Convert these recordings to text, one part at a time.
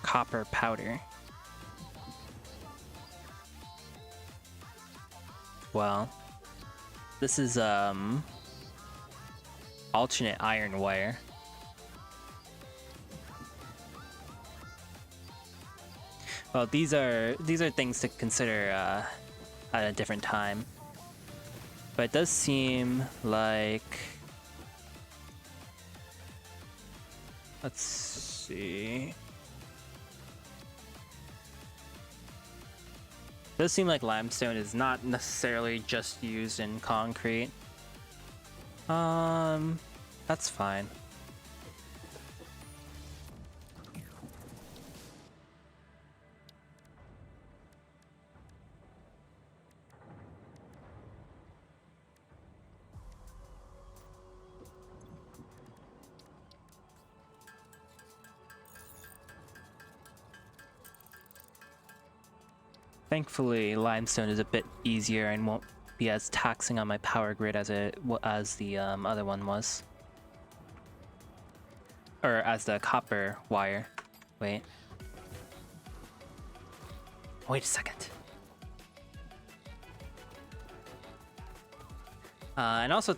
copper powder. Well, this is alternate iron wire. Well, these are things to consider at a different time. But it does seem like, let's see. It does seem like limestone is not necessarily just used in concrete. That's fine. Thankfully, limestone is a bit easier and won't be as taxing on my power grid as the other one was, or as the copper wire. Wait a second. And also,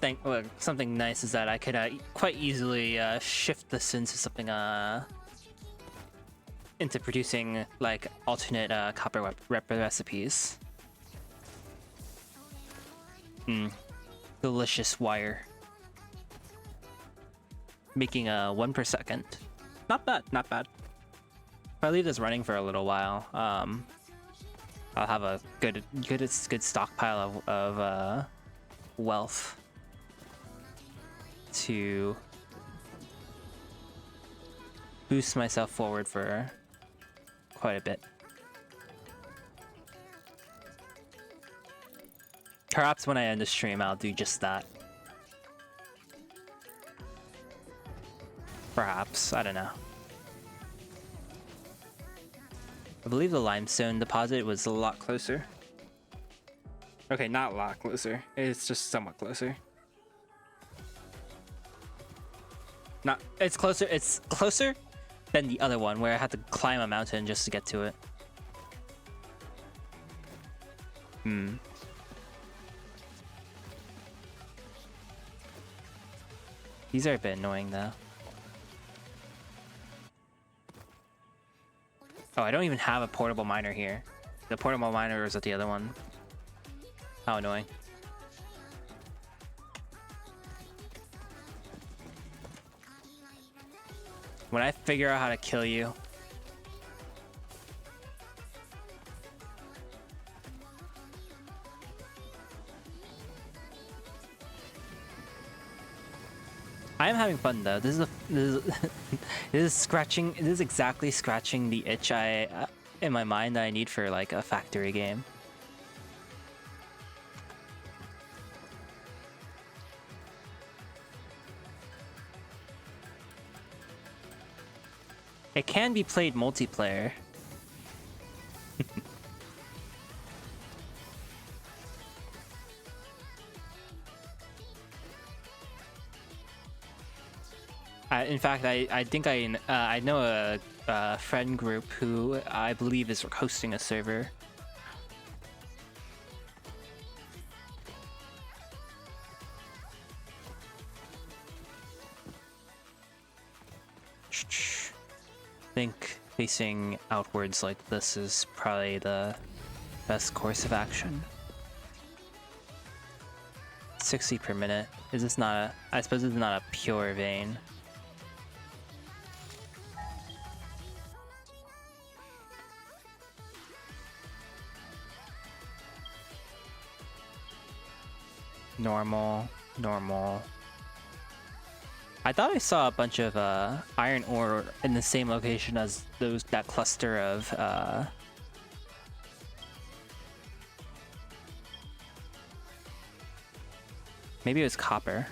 something nice is that I could quite easily shift this into something into producing like alternate copper recipes. Delicious wire. Making 1 per second. Not bad, not bad. If I leave this running for a little while, I'll have a good stockpile of wealth to boost myself forward for quite a bit. Perhaps when I end the stream, I'll do just that. Perhaps, I don't know. I believe the limestone deposit was a lot closer. Okay, not a lot closer. It's just somewhat closer. It's closer than the other one where I had to climb a mountain just to get to it. These are a bit annoying though. Oh, I don't even have a portable miner here. The portable miner is at the other one. How annoying. When I figure out how to kill you. I am having fun though. This is exactly scratching the itch in my mind that I need for like a factory game. It can be played multiplayer. In fact, I think I know a friend group who I believe is hosting a server. I think facing outwards like this is probably the best course of action. 60 per minute. Is this not I suppose it's not a pure vein. Normal. I thought I saw a bunch of iron ore in the same location as that cluster of maybe it was copper.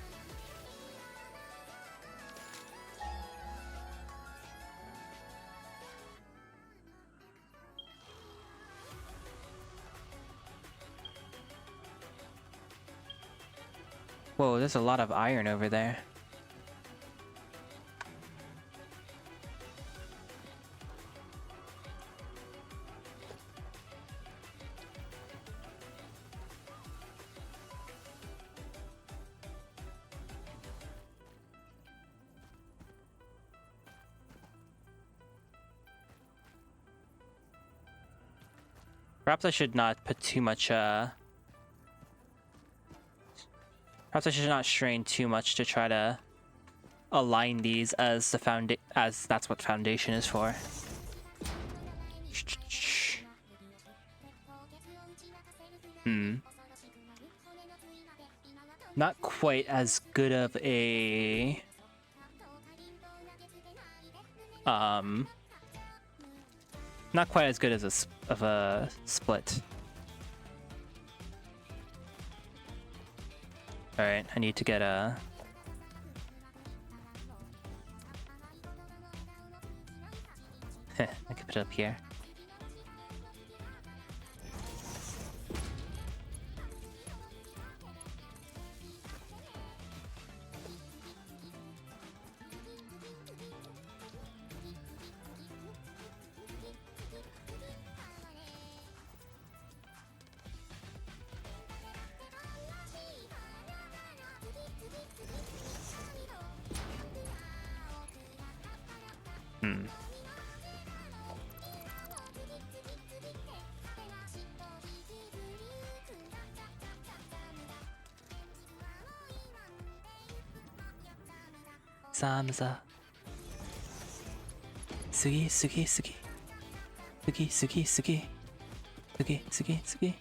Whoa, there's a lot of iron over there. Perhaps I should not put too much, perhaps I should not strain too much to try to align these as as that's what foundation is for. Not quite as good of a not quite as good as a split. All right, I need to get a I can put it up here. Samza. Sugi, sugi, sugi. Sugi, sugi, sugi. Sugi, sugi, sugi.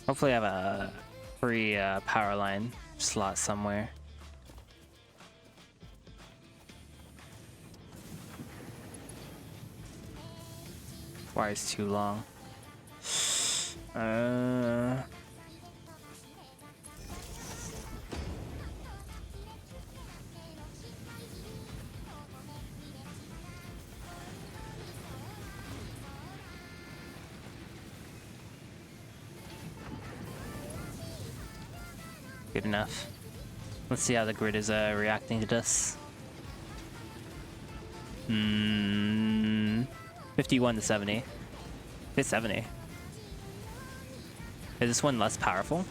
Hopefully I have a free power line slot somewhere. Why is too long? Good enough. Let's see how the grid is reacting to this. 51 to 70. It's 70. Is this one less powerful?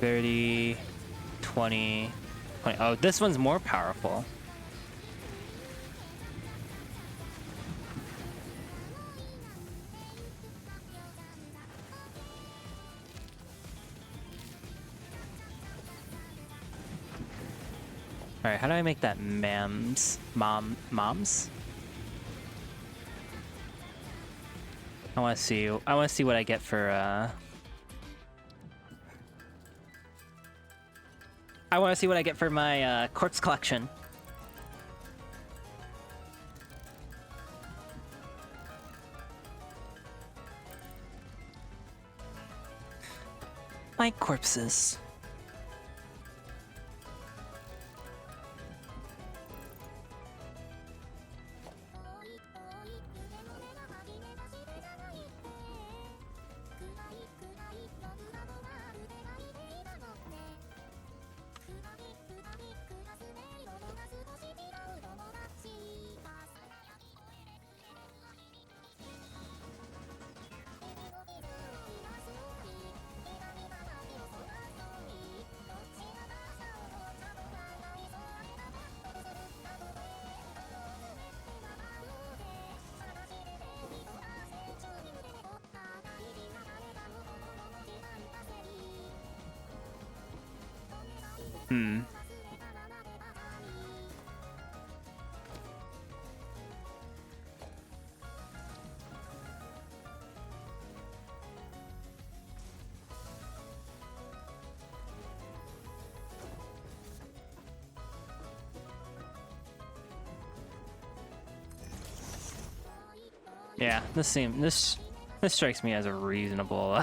$30, $20, $20. Oh, this one's more powerful. All right, how do I make that moms? I want to see what I get for I want to see what I get for my quartz collection. My corpses. Yeah, this strikes me as a reasonable.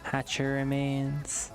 Hatcher remains.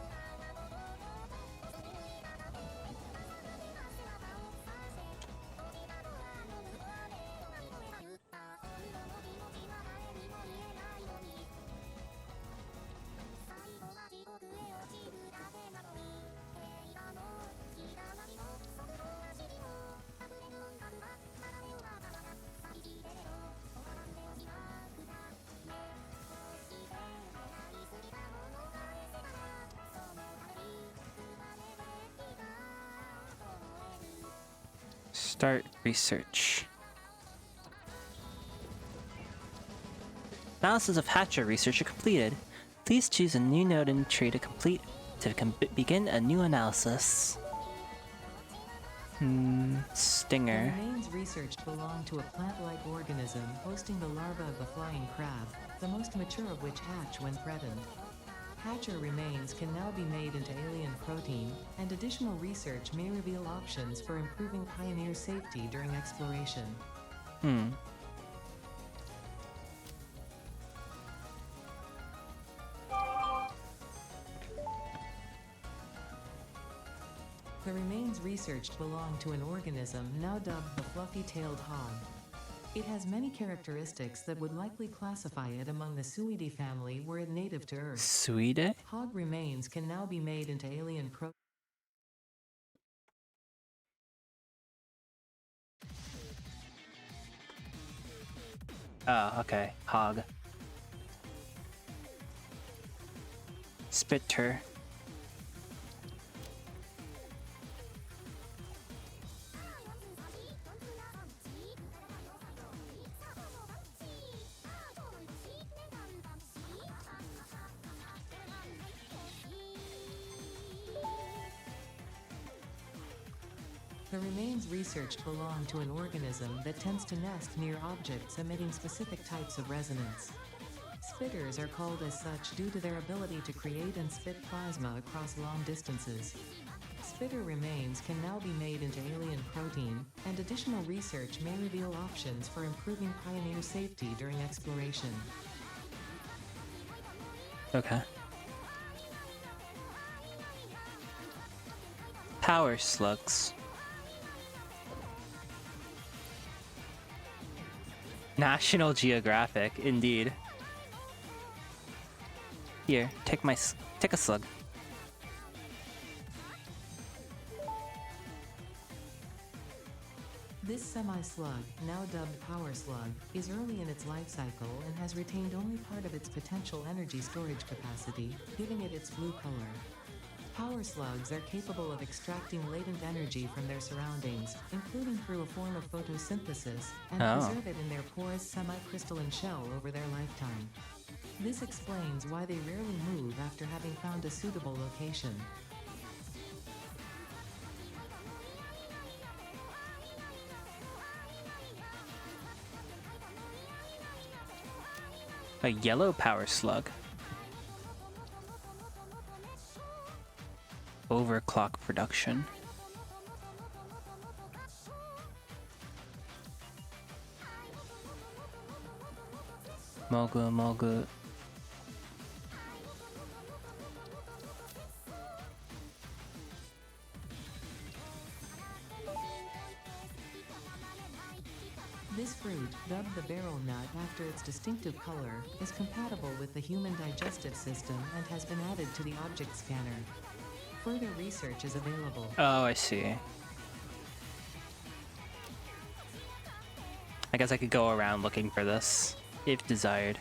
Start research. Analysis of Hatcher research are completed. Please choose a new node in the tree to begin a new analysis. Stinger. The remains researched belong to a plant-like organism hosting the larva of the flying crab, the most mature of which hatch when threatened. Hatcher remains can now be made into alien protein, and additional research may reveal options for improving pioneer safety during exploration. The remains researched belong to an organism now dubbed the fluffy-tailed hog. It has many characteristics that would likely classify it among the Suidae family were it native to Earth. Suidae? Hog remains can now be made into alien Oh, okay. Hog. Spitter. The remains researched belong to an organism that tends to nest near objects emitting specific types of resonance. Spitters are called as such due to their ability to create and spit plasma across long distances. Spitter remains can now be made into alien protein, and additional research may reveal options for improving pioneer safety during exploration. Okay. Power slugs. National Geographic, indeed. Here, take a slug. This semi-slug, now dubbed power slug, is early in its life cycle and has retained only part of its potential energy storage capacity, giving it its blue color. Power slugs are capable of extracting latent energy from their surroundings, including through a form of photosynthesis, and preserve it in their porous semi-crystalline shell over their lifetime. This explains why they rarely move after having found a suitable location. A yellow power slug. Overclock production. Mogu. This fruit, dubbed the barrel nut after its distinctive color, is compatible with the human digestive system and has been added to the object scanner. Further research is available. Oh, I see. I guess I could go around looking for this, if desired.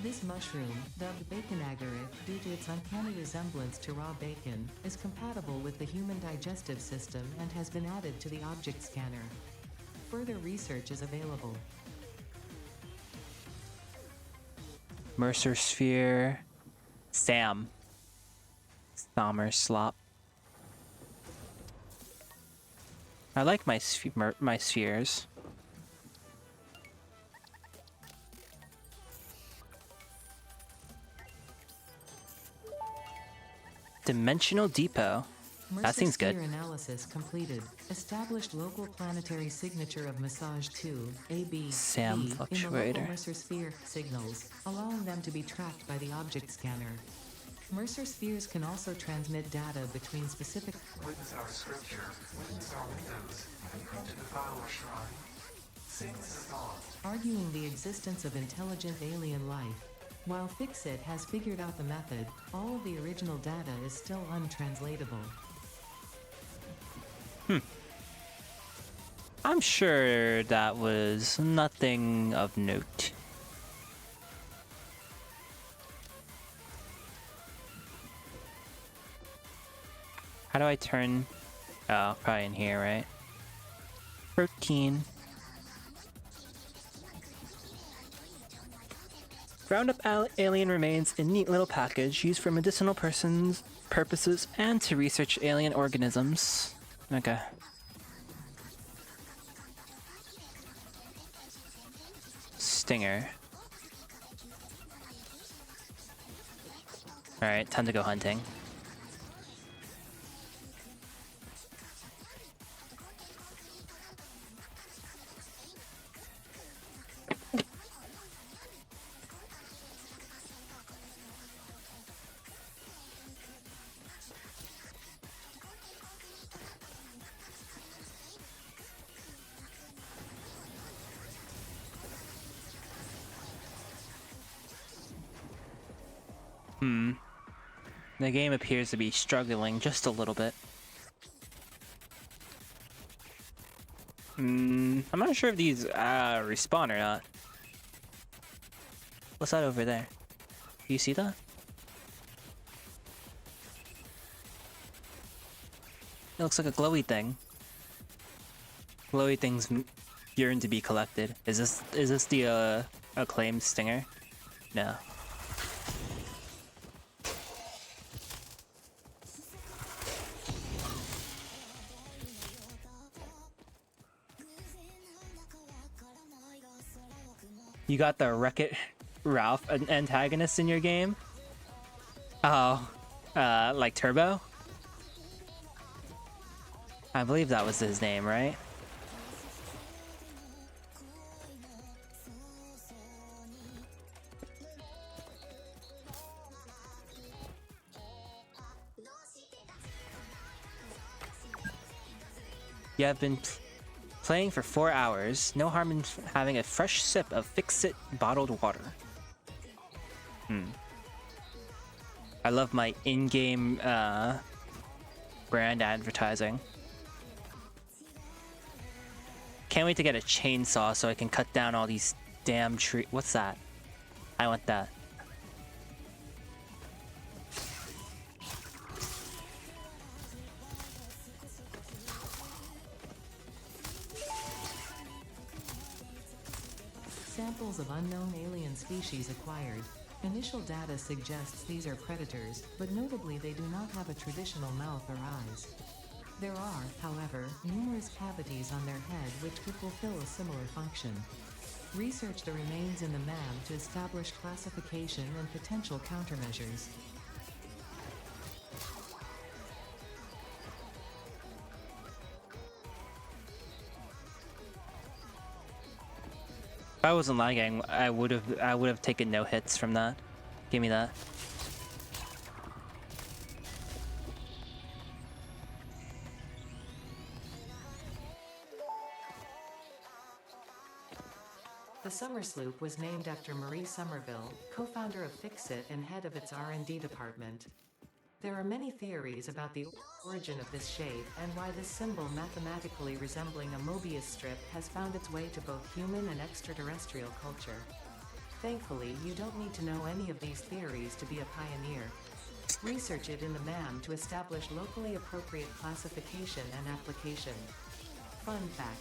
This mushroom, dubbed bacon agaric due to its uncanny resemblance to raw bacon, is compatible with the human digestive system and has been added to the object scanner. Further research is available. Mercer sphere. Sam. Stommer slop. I like my my spheres. Dimensional Depot. That seems good. Sphere analysis completed. Established local planetary signature of massage 2, AB, Sam B, in the local fluctuator. Mercer sphere signals, allowing them to be tracked by the object scanner. Mercer spheres can also transmit data between specific. Witness our scripture, witness our windows, and come to the file or shrine. Sing the song. Arguing the existence of intelligent alien life. While Fixit has figured out the method, all of the original data is still untranslatable. I'm sure that was nothing of note. How do I turn? Oh, probably in here, right? Protein. Ground up alien remains in neat little package used for medicinal purposes and to research alien organisms. Okay. Stinger. Alright, time to go hunting. The game appears to be struggling just a little bit. I'm not sure if these respawn or not. What's that over there? Do you see that? It looks like a glowy thing. Glowy things yearn to be collected. Is this the acclaimed stinger? No. You got the Wreck-It Ralph antagonist in your game? Oh, like Turbo? I believe that was his name, right? You have been playing for 4 hours. No harm in having a fresh sip of Fix-It bottled water. I love my in-game brand advertising. Can't wait to get a chainsaw so I can cut down all these damn trees. What's that? I want that. Samples of unknown alien species acquired. Initial data suggests these are predators, but notably they do not have a traditional mouth or eyes. There are, however, numerous cavities on their head which could fulfill a similar function. Research the remains in the MAM to establish classification and potential countermeasures. If I wasn't lagging, I would have taken no hits from that. Give me that. The Summer Sloop was named after Marie Somerville, co-founder of Fixit and head of its R&D department. There are many theories about the origin of this shape and why this symbol mathematically resembling a Mobius strip has found its way to both human and extraterrestrial culture. Thankfully, you don't need to know any of these theories to be a pioneer. Research it in the MAM to establish locally appropriate classification and application. Fun fact: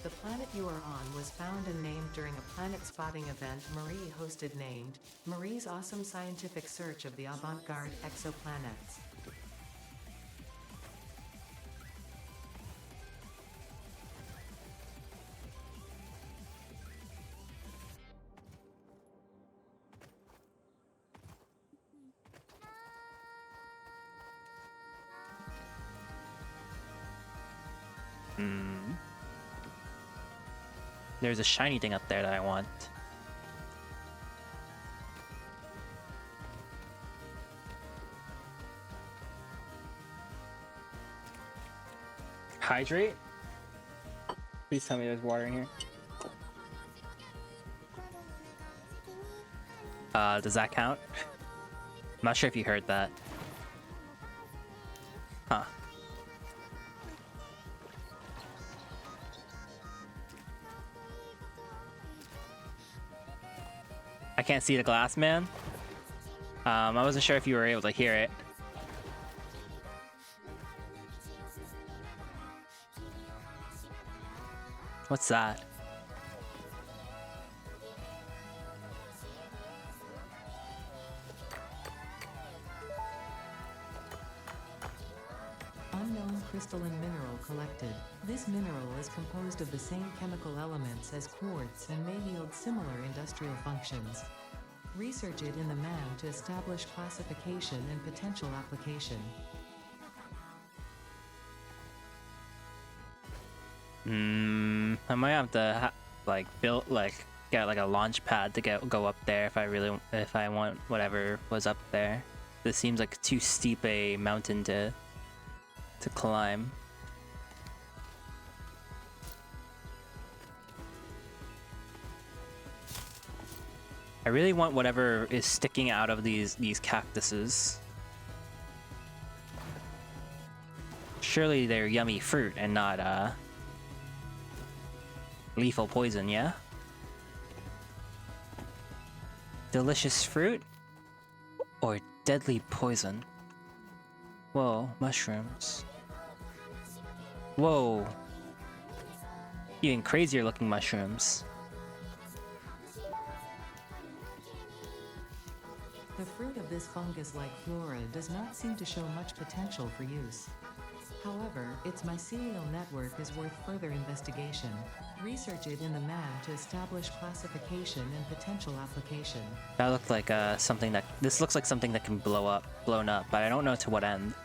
the planet you are on was found and named during a planet spotting event Marie hosted named Marie's Awesome Scientific Search of the Avant-Garde Exoplanets. There's a shiny thing up there that I want. Hydrate? Please tell me there's water in here. Does that count? I'm not sure if you heard that. Huh. I can't see the glass, man. I wasn't sure if you were able to hear it. What's that? Unknown crystalline mineral collected. This mineral is composed of the same chemical elements as quartz and may yield similar industrial functions. Research it in the MAM to establish classification and potential application. I might have to get like a launch pad to go up there if I want whatever was up there. This seems like too steep a mountain to climb. I really want whatever is sticking out of these cactuses. Surely they're yummy fruit and not lethal poison, yeah? Delicious fruit or deadly poison? Whoa, mushrooms. Whoa. Even crazier looking mushrooms. The fruit of this fungus-like flora does not seem to show much potential for use. However, its mycelial network is worth further investigation. Research it in the MAM to establish classification and potential application. That looked like this looks like something that can blown up, but I don't know to what end.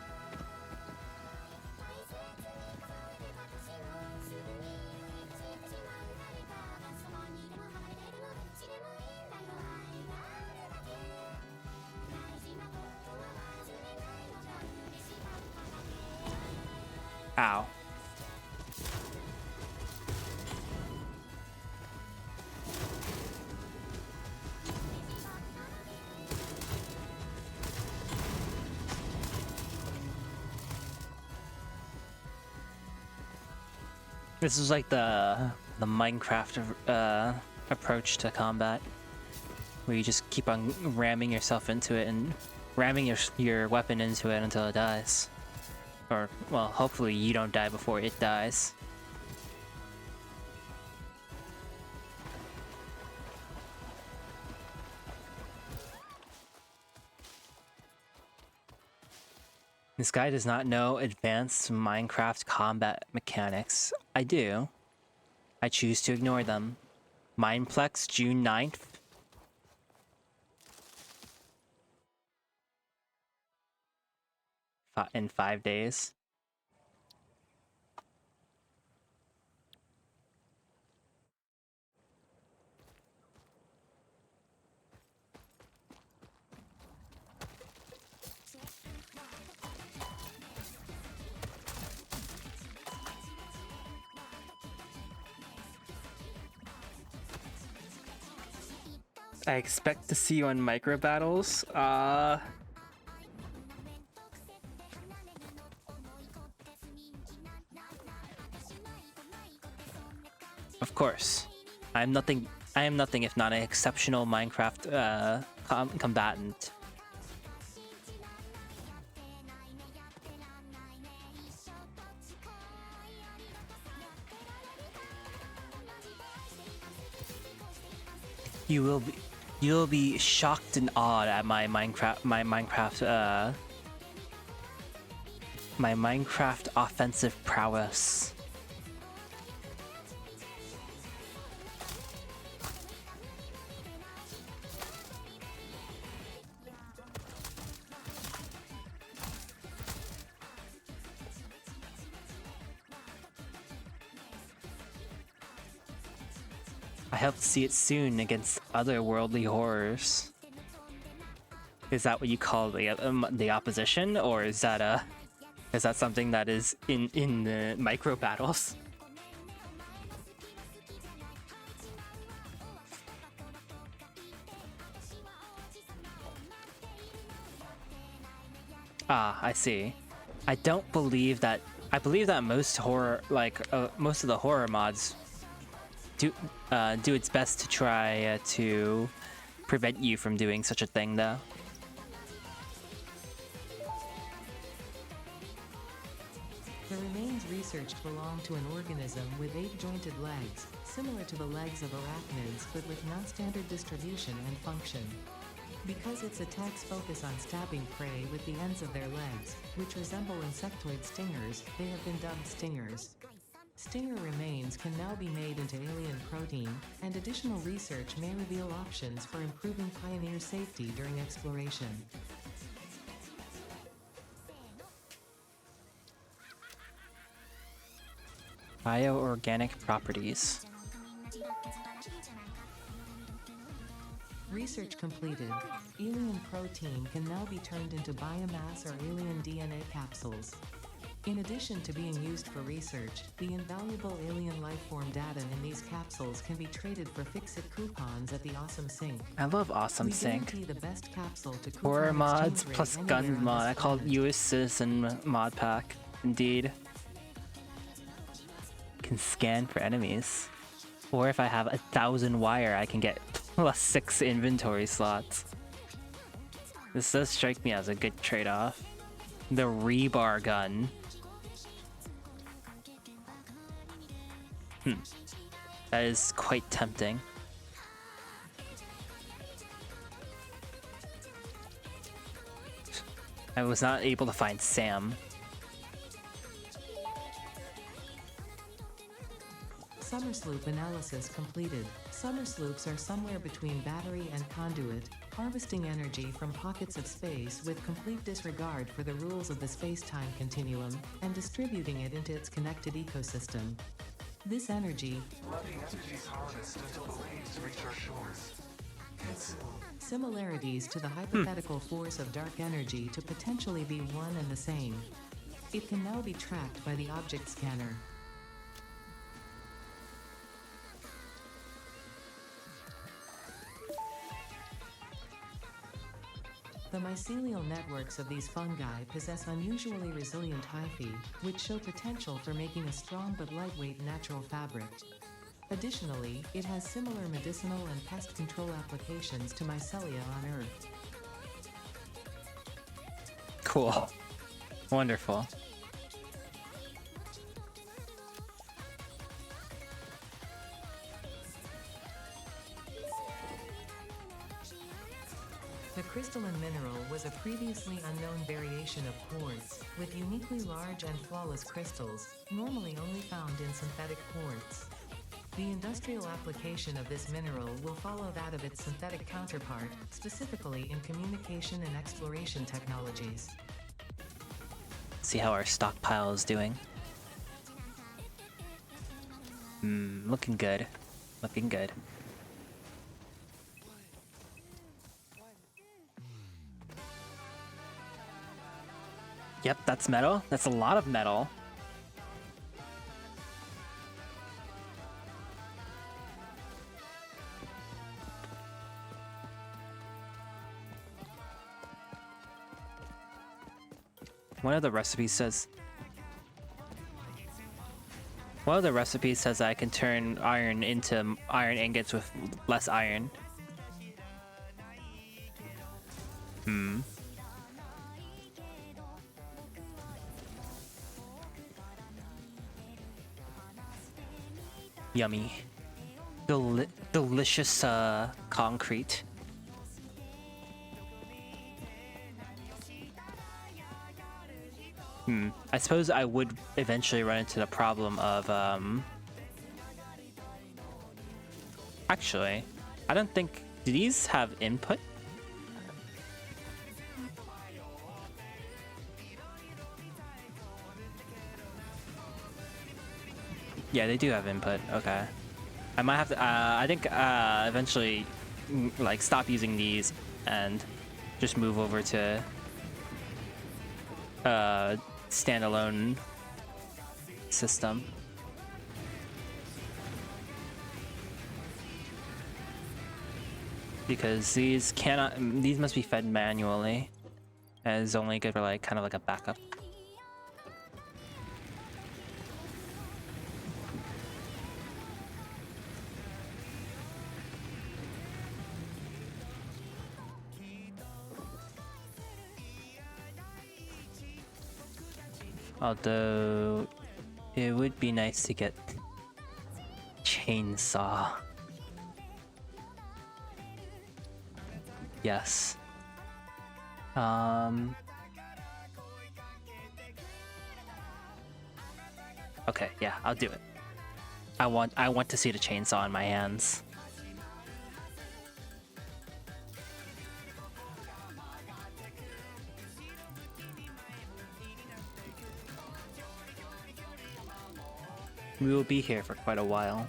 Ow. This is like the Minecraft approach to combat, where you just keep on ramming yourself into it and ramming your weapon into it until it dies. Or, well, hopefully you don't die before it dies. This guy does not know advanced Minecraft combat mechanics. I do. I choose to ignore them. Mineplex, June 9th. In 5 days. I expect to see you on micro battles. Of course. I am nothing if not an exceptional Minecraft combatant. You will be shocked and awed at my Minecraft offensive prowess. hope to see it soon against otherworldly horrors. Is that what you call the opposition, or is that something that is in the micro battles? Ah, I see. I don't believe that. I believe that most horror, most of the horror mods, do its best to try to prevent you from doing such a thing, though. The remains researched belong to an organism with 8 jointed legs, similar to the legs of arachnids but with non-standard distribution and function. Because its attacks focus on stabbing prey with the ends of their legs, which resemble insectoid stingers, they have been dubbed stingers. Stinger remains can now be made into alien protein, and additional research may reveal options for improving Pioneer safety during exploration. Bioorganic properties. Research completed. Alien protein can now be turned into biomass or alien DNA capsules. In addition to being used for research, the invaluable alien lifeform data in these capsules can be traded for fix-it coupons at the Awesome Sync. I love Awesome We Sync. guarantee the best capsule to coupon Horror mods exchange rate plus anywhere gun on mod. this I call it planet. US Citizen mod pack. Indeed. Can scan for enemies. Or if I have 1,000 wire, I can get plus 6 inventory slots. This does strike me as a good trade-off. The rebar gun. That is quite tempting. I was not able to find Sam. Summer sloop analysis completed. Summer sloops are somewhere between battery and conduit, harvesting energy from pockets of space with complete disregard for the rules of the space-time continuum, and distributing it into its connected ecosystem. This energy, Let the energies harnessed until the waves reach our shores. It's similarities to the hypothetical force of dark energy to potentially be one and the same. It can now be tracked by the object scanner. The mycelial networks of these fungi possess unusually resilient hyphae, which show potential for making a strong but lightweight natural fabric. Additionally, it has similar medicinal and pest control applications to mycelia on Earth. Cool. Wonderful. The crystalline mineral was a previously unknown variation of quartz, with uniquely large and flawless crystals, normally only found in synthetic quartz. The industrial application of this mineral will follow that of its synthetic counterpart, specifically in communication and exploration technologies. See how our stockpile is doing. Looking good. Looking good. Yep, that's metal. That's a lot of metal. One of the recipes says I can turn iron into iron ingots with less iron. Yummy. Delicious concrete. I suppose I would eventually run into the problem of actually, I don't think, do these have input? Yeah, they do have input. Okay. I might have to. I think eventually, like, stop using these and just move over to standalone system. Because these cannot. These must be fed manually, and it's only good for like kind of like a backup. Although it would be nice to get chainsaw. Yes. Okay, yeah, I'll do it. I want to see the chainsaw in my hands. We will be here for quite a while.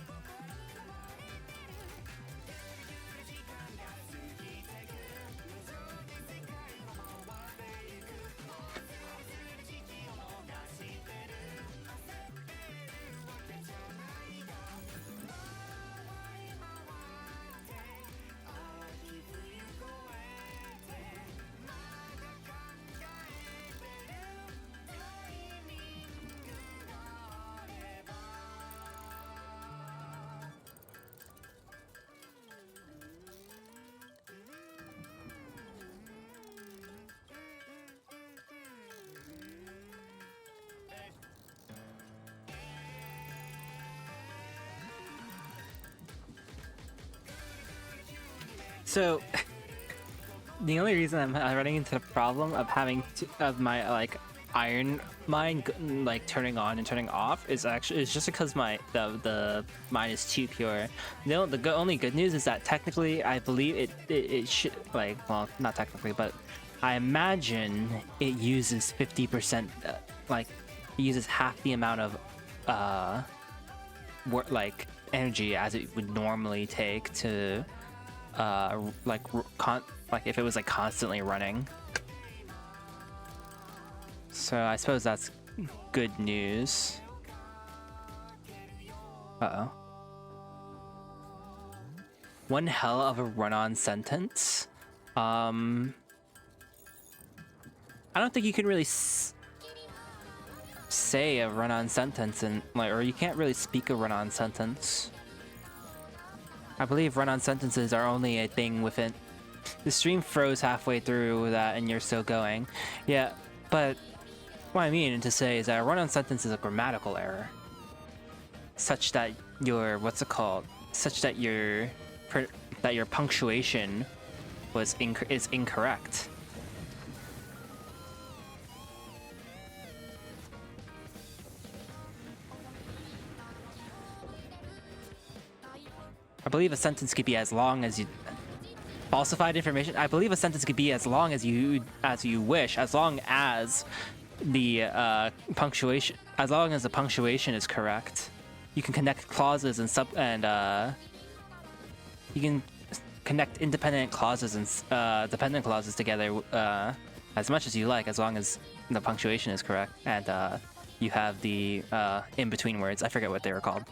So, the only reason I'm running into the problem of having of my like iron mine like turning on and turning off is just because the mine is too pure. The only good news is that technically I believe it should, like, well, not technically, but I imagine it uses 50%, like it uses half the amount of like energy as it would normally take to like if it was like constantly running. So I suppose that's good news. Uh-oh. One hell of a run-on sentence. I don't think you can really say a run-on sentence and like, or you can't really speak a run-on sentence. I believe run-on sentences are only a thing within... The stream froze halfway through that and you're still going. Yeah, but what I mean to say is that a run-on sentence is a grammatical error. Such that your... what's it called? Such that your punctuation is incorrect. I believe a sentence could be as long as you... Falsified information? I believe a sentence could be as long as you wish, as long as the punctuation... As long as the punctuation is correct. You can connect clauses and you can connect independent clauses and dependent clauses together as much as you like, as long as the punctuation is correct and you have the in-between words. I forget what they were called.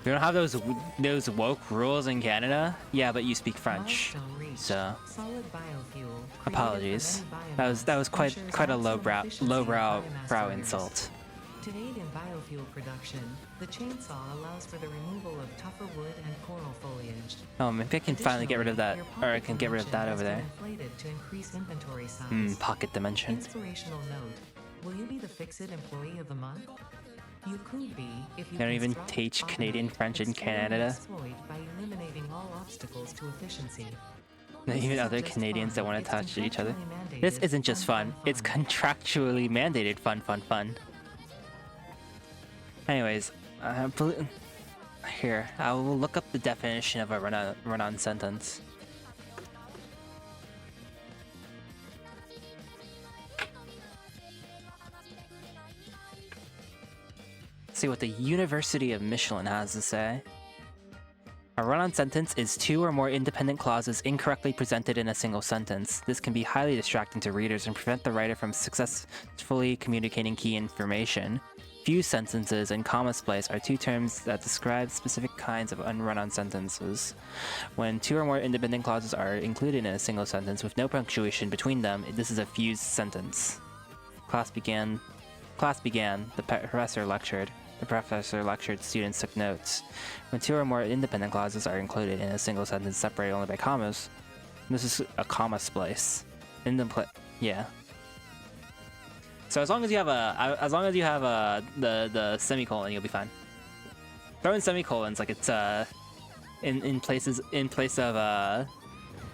We don't have those woke rules in Canada. Yeah, but you speak French, so apologies. That was quite a lowbrow insult. To aid in biofuel production, the chainsaw allows for the removal of tougher wood and coral foliage. Oh, maybe I can finally get rid of that, or I can get rid of that over there. To increase inventory size. Pocket dimension. Inspirational note: will you be the Fix-It Employee of the Month? You could be if you They don't even teach Canadian French in Canada. By eliminating all obstacles to efficiency. Not even other Canadians that want to touch each other. This isn't just fun. It's contractually mandated fun. Anyways, here, I will look up the definition of a run-on sentence. see what the University of Michelin has to say. A run-on sentence is two or more independent clauses incorrectly presented in a single sentence. This can be highly distracting to readers and prevent the writer from successfully communicating key information. Fused sentences and comma splice are two terms that describe specific kinds of unrun-on sentences. When two or more independent clauses are included in a single sentence with no punctuation between them, this is a fused sentence. Class began. The professor lectured. The professor lectured, students took notes. When two or more independent clauses are included in a single sentence separated only by commas, this is a comma splice. Yeah. So as long as you have the semicolon, you'll be fine. Throw in semicolons like it's in place of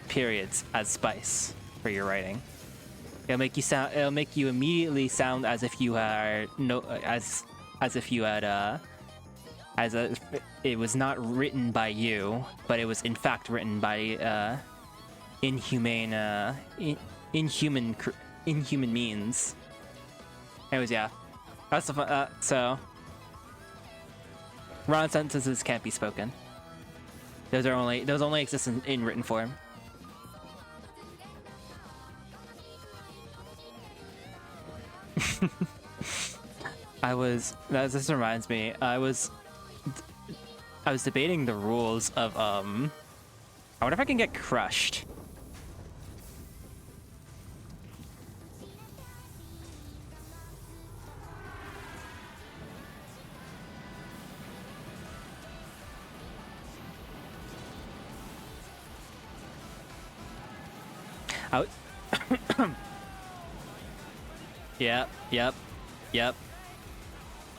periods as spice for your writing. It'll make you immediately sound as if you are it was not written by you, but it was in fact written by inhuman means. Anyways, yeah, that's the fun. So, run-on sentences can't be spoken. Those only exist in written form. This reminds me, I was debating the rules of I wonder if I can get crushed.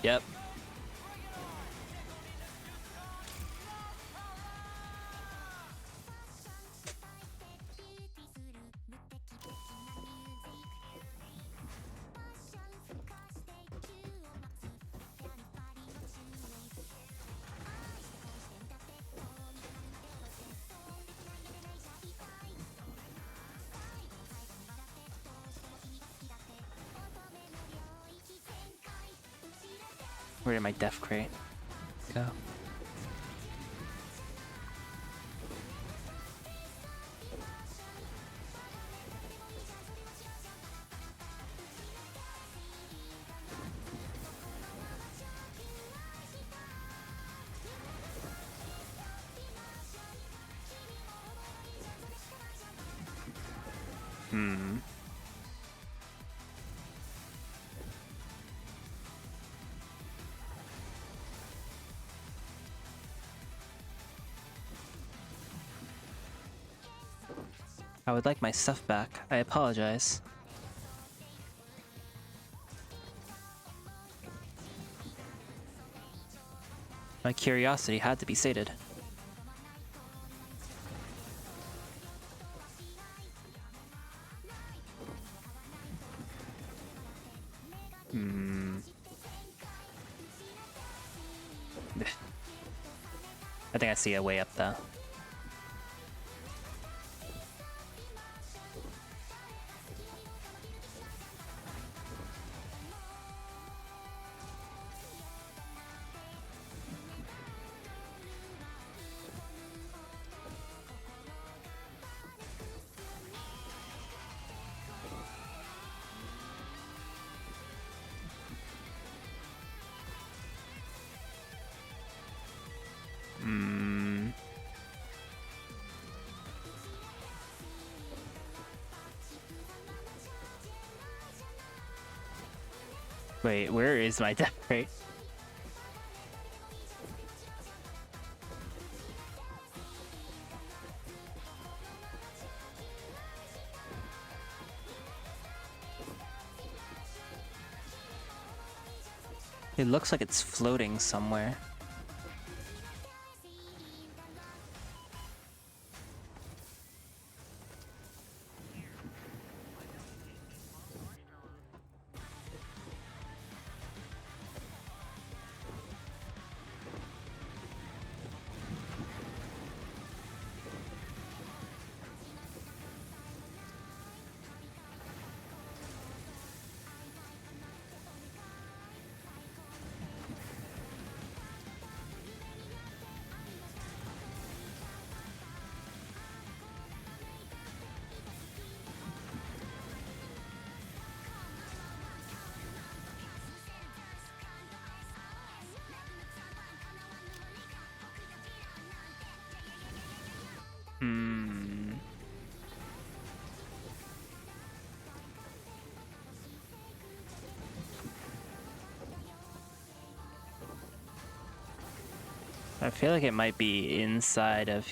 Yep. Where did my def crate go? I would like my stuff back. I apologize. My curiosity had to be sated. I think I see a way up though. Wait, where is my death rate? It looks like it's floating somewhere. I feel like it might be inside of...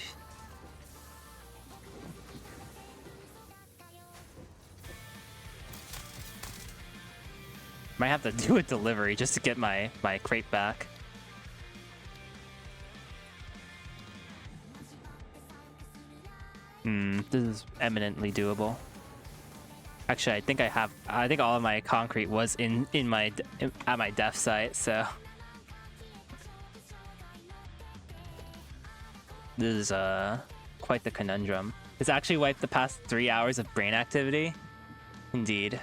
Might have to do a delivery just to get my crate back. This is eminently doable. Actually, I think all of my concrete was at my dev site, so this is quite the conundrum. It's actually wiped the past 3 hours of brain activity. Indeed.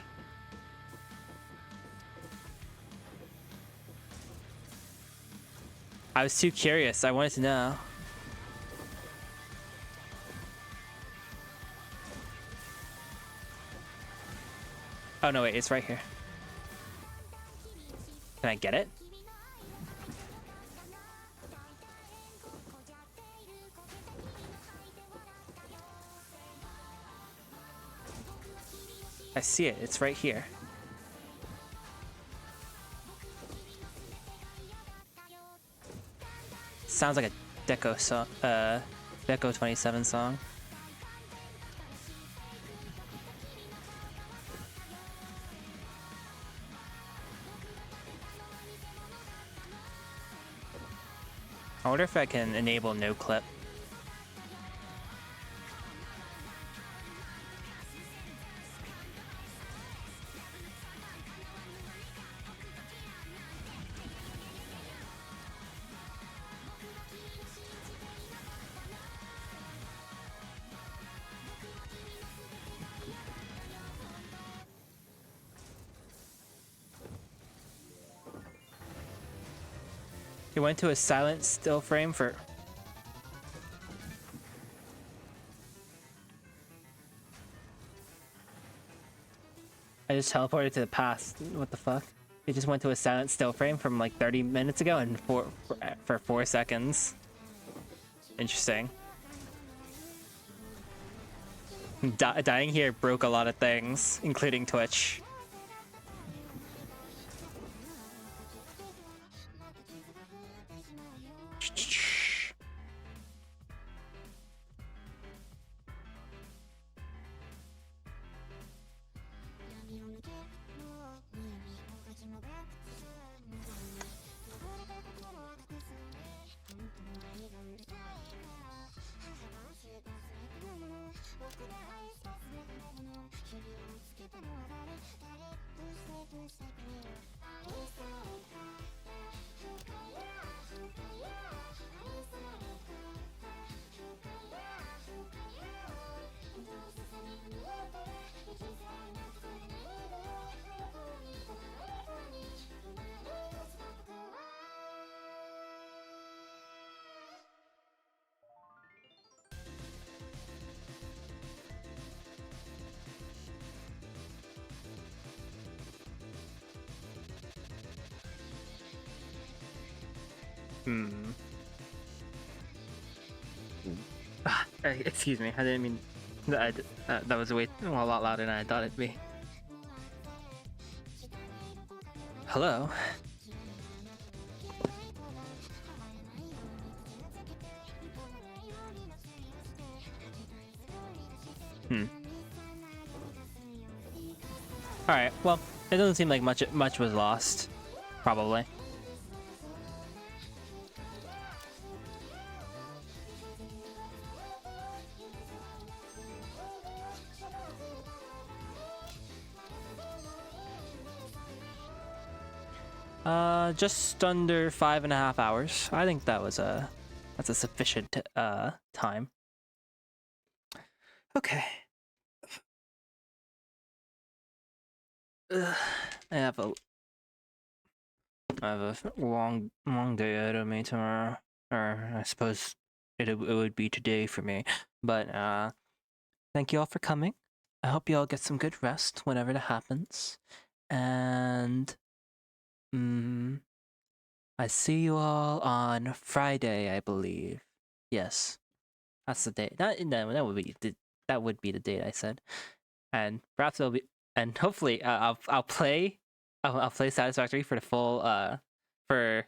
I was too curious. I wanted to know. Oh no, wait, it's right here. Can I get it? I see it. It's right here. Sounds like a Deco song, Deco 27 song. I wonder if I can enable no clip. He went to a silent still frame for... I just teleported to the past. What the fuck? He just went to a silent still frame from like 30 minutes ago and for 4 seconds. Interesting. Dying here broke a lot of things, including Twitch. Excuse me, I didn't mean that. That was a lot louder than I thought it'd be. Hello. All right. Well, it doesn't seem like much was lost. Probably. Just under 5.5 hours. I think that's a sufficient time. Okay. I have a long day ahead of me tomorrow, or I suppose it would be today for me. But thank you all for coming. I hope you all get some good rest whenever that happens, and I see you all on Friday, I believe. Yes, that's the date. That would be the date I said, and perhaps it'll be, and hopefully I'll play Satisfactory for the full for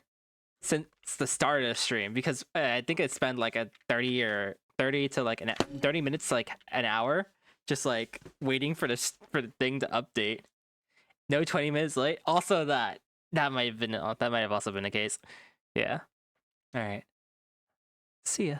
since the start of the stream, because I think it spent like a 30 to like 30 minutes to like an hour just like waiting for the thing to update. No 20 minutes late. Also that might have also been the case. Yeah. All right. See ya.